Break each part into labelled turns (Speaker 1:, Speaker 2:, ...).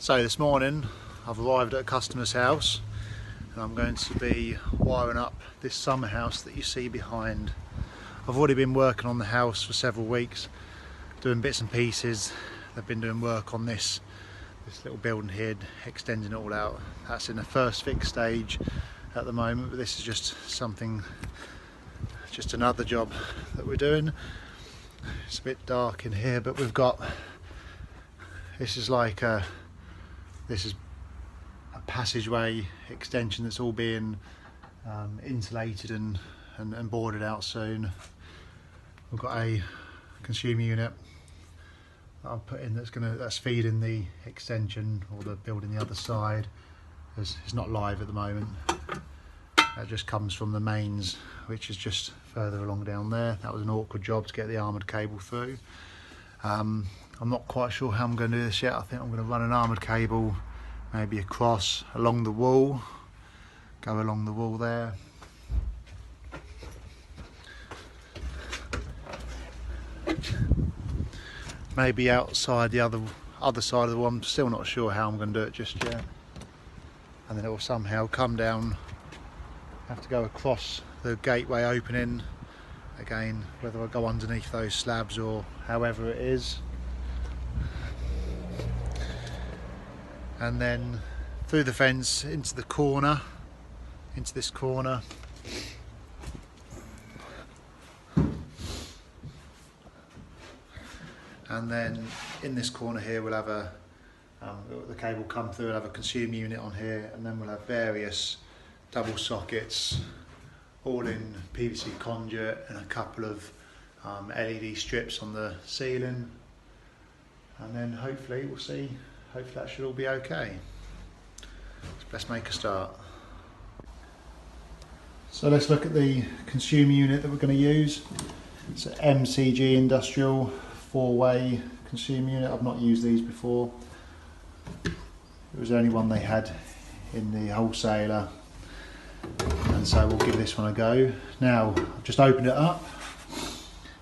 Speaker 1: So this morning I've arrived at a customer's house and I'm going to be wiring up this summer house that you see behind. I've already been working on the house for several weeks, doing bits and pieces. They've been doing work on this little building here, extending it all out. That's in the first fix stage at the moment, but this is just another job that we're doing. It's a bit dark in here, but we've got, this is a passageway extension that's all being insulated and boarded out soon. We've got a consumer unit that I've put in that's feeding the extension or the building the other side. It's not live at the moment. That just comes from the mains, which is just further along down there. That was an awkward job to get the armoured cable through. I'm not quite sure how I'm going to do this yet. I think I'm going to run an armoured cable maybe across along the wall, go along the wall there. Maybe outside the other side of the wall. I'm still not sure how I'm going to do it just yet. And then it will somehow come down, have to go across the gateway opening again, whether I go underneath those slabs or however it is. And then through the fence into the corner, into this corner. And then in this corner here we'll have the cable come through, we'll have a consumer unit on here, and then we'll have various double sockets, all in PVC conduit, and a couple of LED strips on the ceiling. And then hopefully we'll see, hopefully that should all be okay. So let's make a start. So let's look at the consumer unit that we're going to use. It's an MCG Industrial 4-way consumer unit. I've not used these before. It was the only one they had in the wholesaler, and so we'll give this one a go. Now I've just opened it up,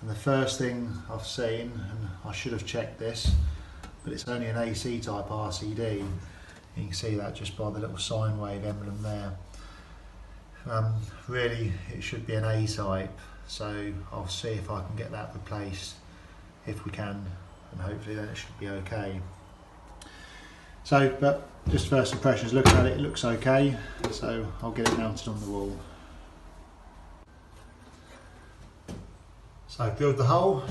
Speaker 1: and the first thing I've seen, and I should have checked this, but it's only an AC type RCD. You can see that just by the little sine wave emblem there. Really it should be an A type, so I'll see if I can get that replaced if we can, and hopefully then it should be okay. So, but just first impressions, looking at it, it looks okay, so I'll get it mounted on the wall. So I've drilled the hole.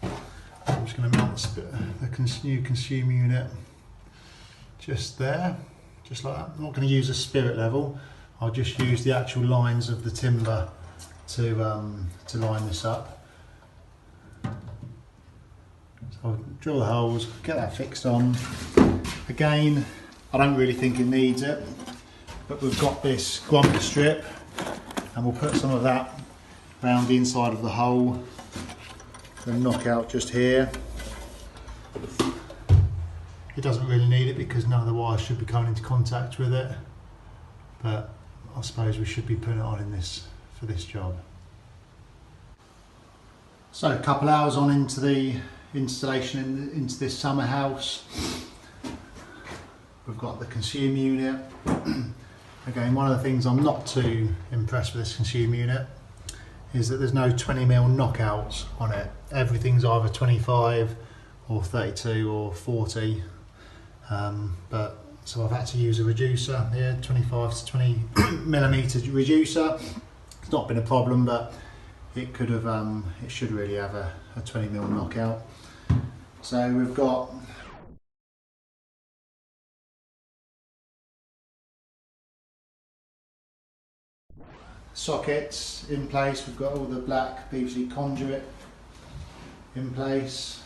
Speaker 1: I'm just going to mount the new consumer unit just there, just like that. I'm not going to use a spirit level, I'll just use the actual lines of the timber to line this up. So I'll drill the holes, get that fixed on. Again, I don't really think it needs it, but we've got this grommet strip, and we'll put some of that around the inside of the hole and knock out just here. It doesn't really need it because none of the wires should be coming into contact with it, but I suppose we should be putting it on in this for this job. So a couple hours on into the installation into this summer house. We've got the consumer unit. Again, one of the things I'm not too impressed with this consumer unit is that there's no 20mm knockouts on it. Everything's either 25 or 32 or 40. So I've had to use a reducer here, 25 to 20mm reducer. It's not been a problem, but it could have, it should really have a 20mm knockout. So we've got sockets in place. We've got all the black PVC conduit in place.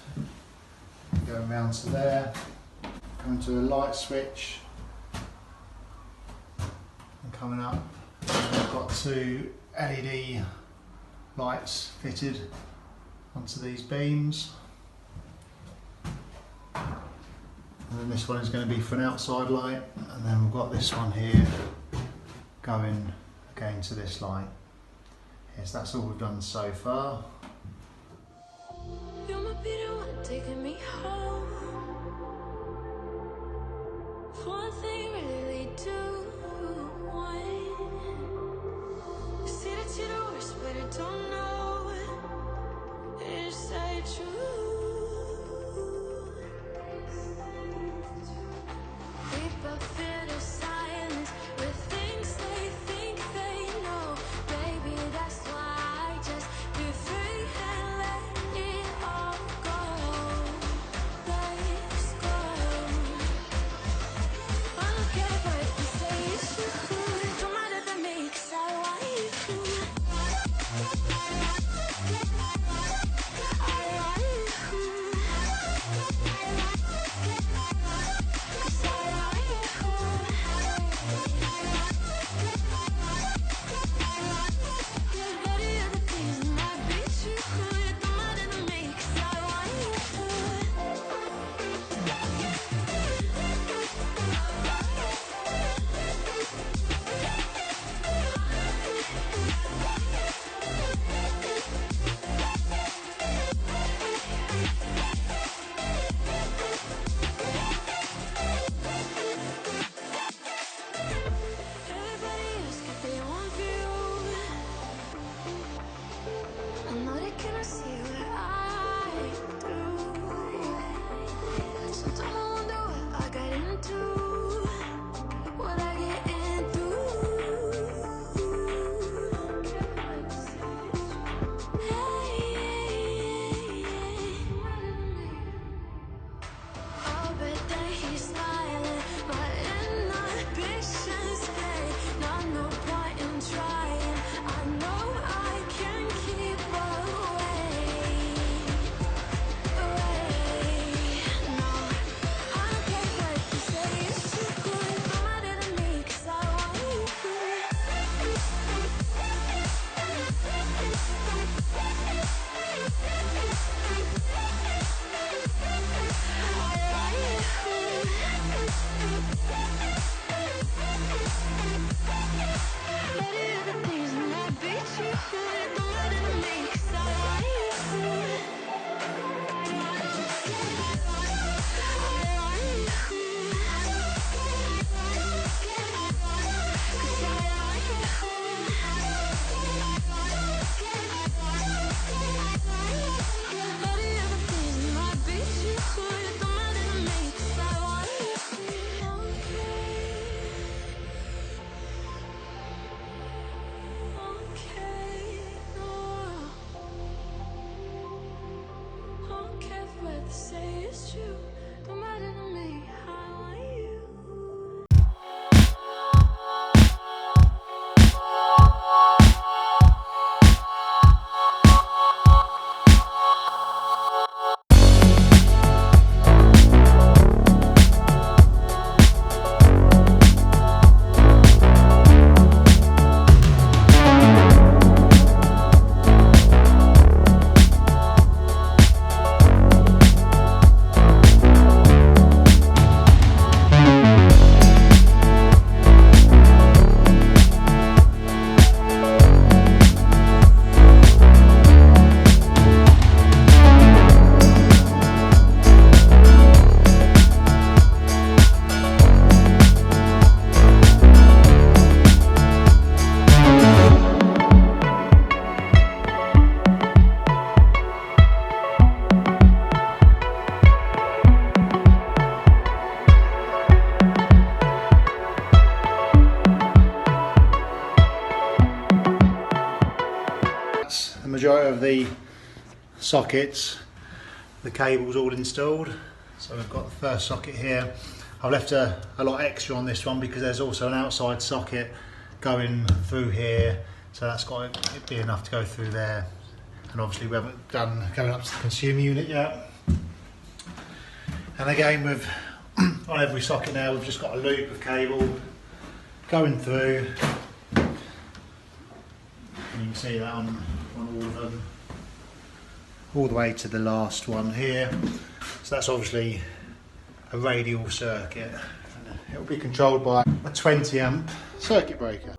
Speaker 1: Going round to there, coming to a light switch, and coming up. We've got two LED lights fitted onto these beams. And then this one is going to be for an outside light, and then we've got this one here going again to this light. Yes, that's all we've done so far. You're my Peter, taking me home. The majority of the sockets, the cables all installed. So we've got the first socket here. I've left a lot extra on this one because there's also an outside socket going through here, so that's got to be enough to go through there. And obviously we haven't done going up to the consumer unit yet. And again, with on every socket now, we've just got a loop of cable going through. And you can see that on all of them, all the way to the last one here. So that's obviously a radial circuit. It will be controlled by a 20 amp circuit breaker.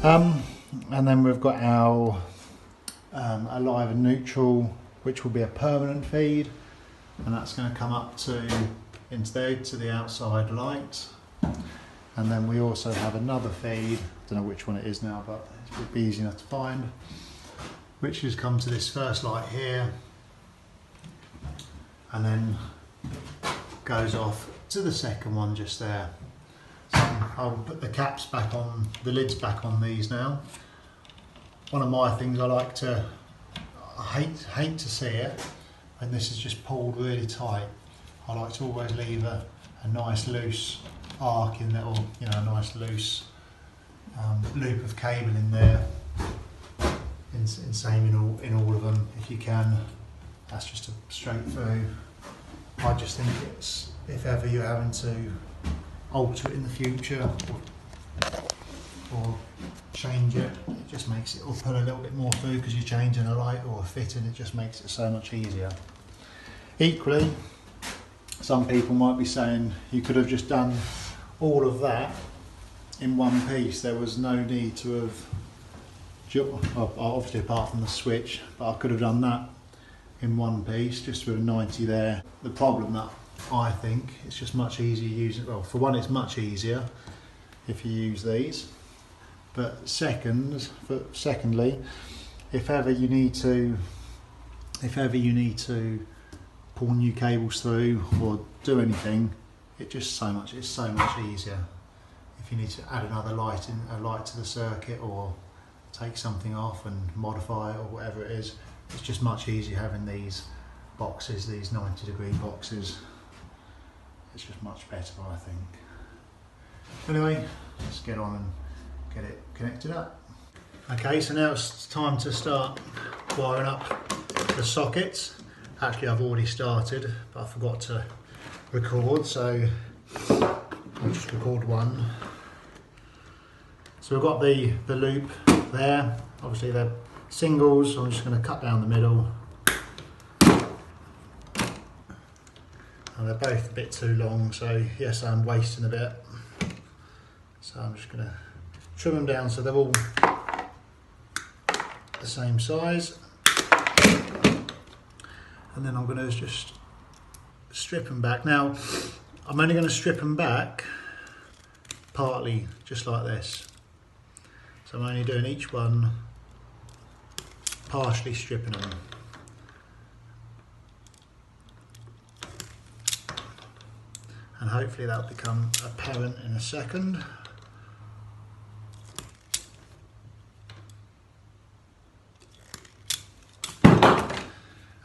Speaker 1: And then we've got our alive and neutral, which will be a permanent feed, and that's going to come up to instead to the outside light. And then we also have another feed, I don't know which one it is now, but it would be easy enough to find, which has come to this first light here, and then goes off to the second one just there. So I'll put the caps back on, the lids back on these now. One of my things I hate to see it, and this is just pulled really tight. I like to always leave a nice loose arc in there, or a nice loose loop of cable in there. Same in all of them if you can. That's just a straight through. I just think it's, if ever you're having to alter it in the future or change it, it just makes it, or put a little bit more through because you're changing a light or a fitting, it just makes it so much easier. Equally, some people might be saying you could have just done all of that in one piece. There was no need to have, obviously apart from the switch, but I could have done that in one piece just with a 90 there. The problem that I think it's just much easier using, well, for one, it's much easier if you use these, but secondly, if ever you need to pull new cables through or do anything, it's so much easier. If you need to add another light to the circuit or take something off and modify it or whatever it is, it's just much easier having these boxes, these 90-degree boxes. It's just much better, I think. Anyway, let's get on and get it connected up. Okay, so now it's time to start wiring up the sockets. Actually, I've already started, but I forgot to record, so I'll just record one. So we've got the loop there. Obviously they're singles, so I'm just going to cut down the middle. And they're both a bit too long, so yes, I'm wasting a bit. So I'm just going to trim them down so they're all the same size. And then I'm going to just strip them back. Now, I'm only going to strip them back partly, just like this. So I'm only doing each one, partially stripping them. And hopefully that'll become apparent in a second.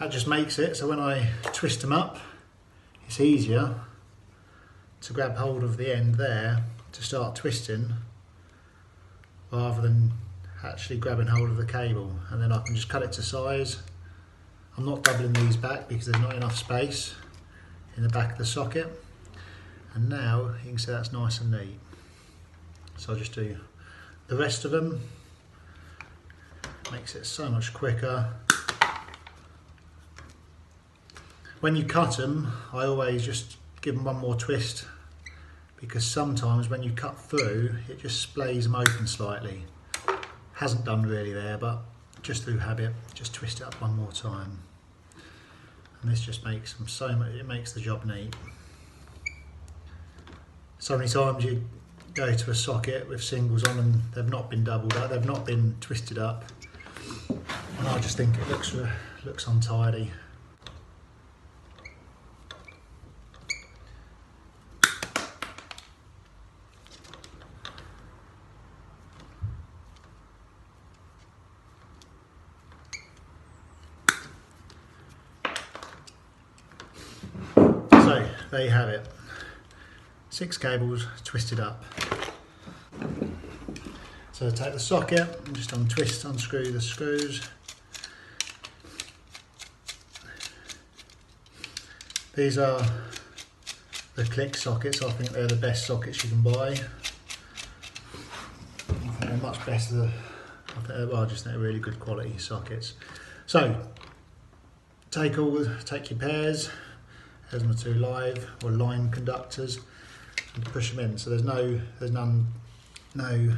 Speaker 1: That just makes it so when I twist them up, it's easier to grab hold of the end there to start twisting rather than actually grabbing hold of the cable, and then I can just cut it to size. I'm not doubling these back because there's not enough space in the back of the socket, and now you can see that's nice and neat. So I'll just do the rest of them. Makes it so much quicker. When you cut them, I always just give them one more twist, because sometimes when you cut through, it just splays them open slightly. Hasn't done really there, but just through habit, just twist it up one more time. And this just makes them so much, it makes the job neat. So many times you go to a socket with singles on and they've not been doubled up, they've not been twisted up, and I just think it looks untidy. So there you have it, 6 cables twisted up. So take the socket and just unscrew the screws. These are the click sockets. I think they're the best sockets you can buy. I think they're much better. I just think they're really good quality sockets. So take your pairs. There's my 2 live or line conductors, and push them in. So there's none no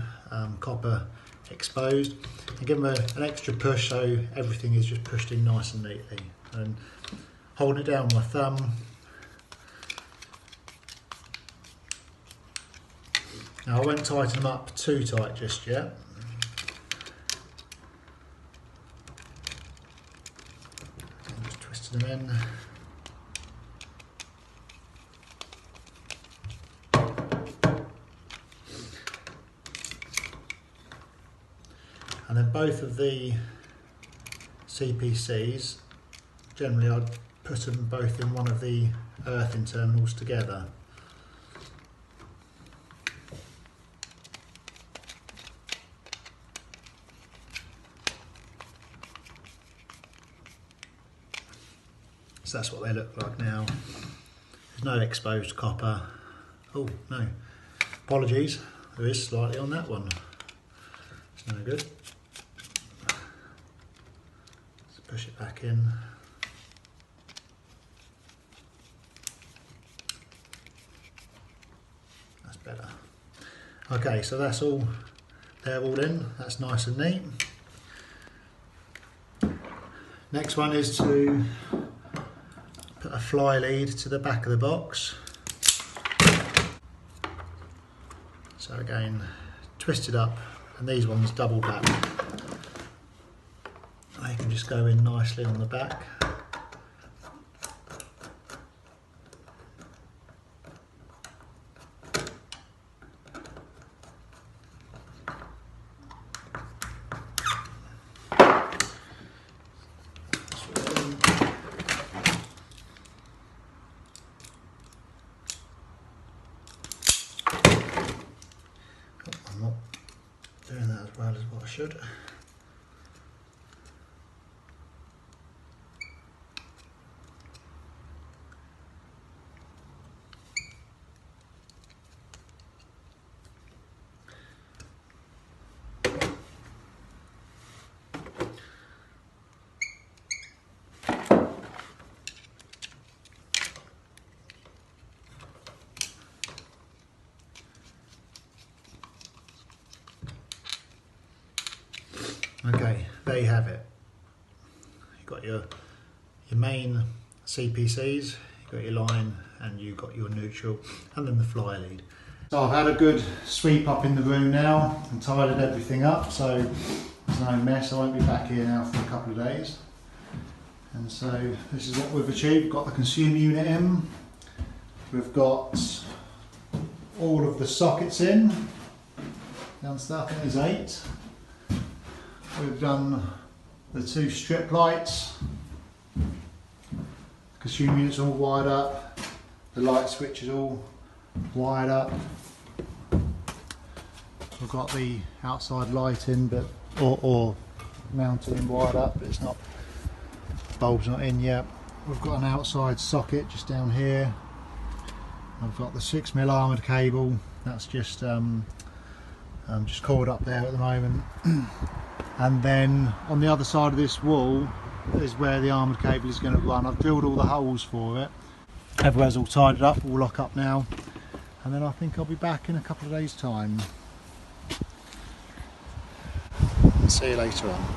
Speaker 1: copper exposed, and give them an extra push so everything is just pushed in nice and neatly. And holding it down with my thumb. Now I won't tighten them up too tight just yet. I'm just twisting them in. And then both of the CPCs, generally I'd put them both in one of the earthing terminals together. So that's what they look like now. There's no exposed copper. Oh no, apologies, there is slightly on that one. It's no good. Let's push it back in. That's better. Okay, so that's all, they're all in. That's nice and neat. Next one is to put a fly lead to the back of the box. So again, twist it up, and these ones double back. They can just go in nicely on the back. I'm not doing that as well as what I should. Okay, there you have it. You've got your main CPCs, you've got your line, and you've got your neutral, and then the fly lead. So I've had a good sweep up in the room now and tidied everything up, so there's no mess. I won't be back here now for a couple of days. And so this is what we've achieved. We've got the consumer unit in, we've got all of the sockets in, downstairs I think there's 8. We've done the 2 strip lights, consumer unit's all wired up, the light switch is all wired up. We've got the outside lighting, but or mounted and wired up, but it's not, bulb's not in yet. We've got an outside socket just down here. I've got the 6mm armoured cable, that's just coiled up there at the moment. And then on the other side of this wall is where the armoured cable is going to run. I've drilled all the holes for it. Everywhere's all tidied up, all lock up now. And then I think I'll be back in a couple of days' time. See you later on.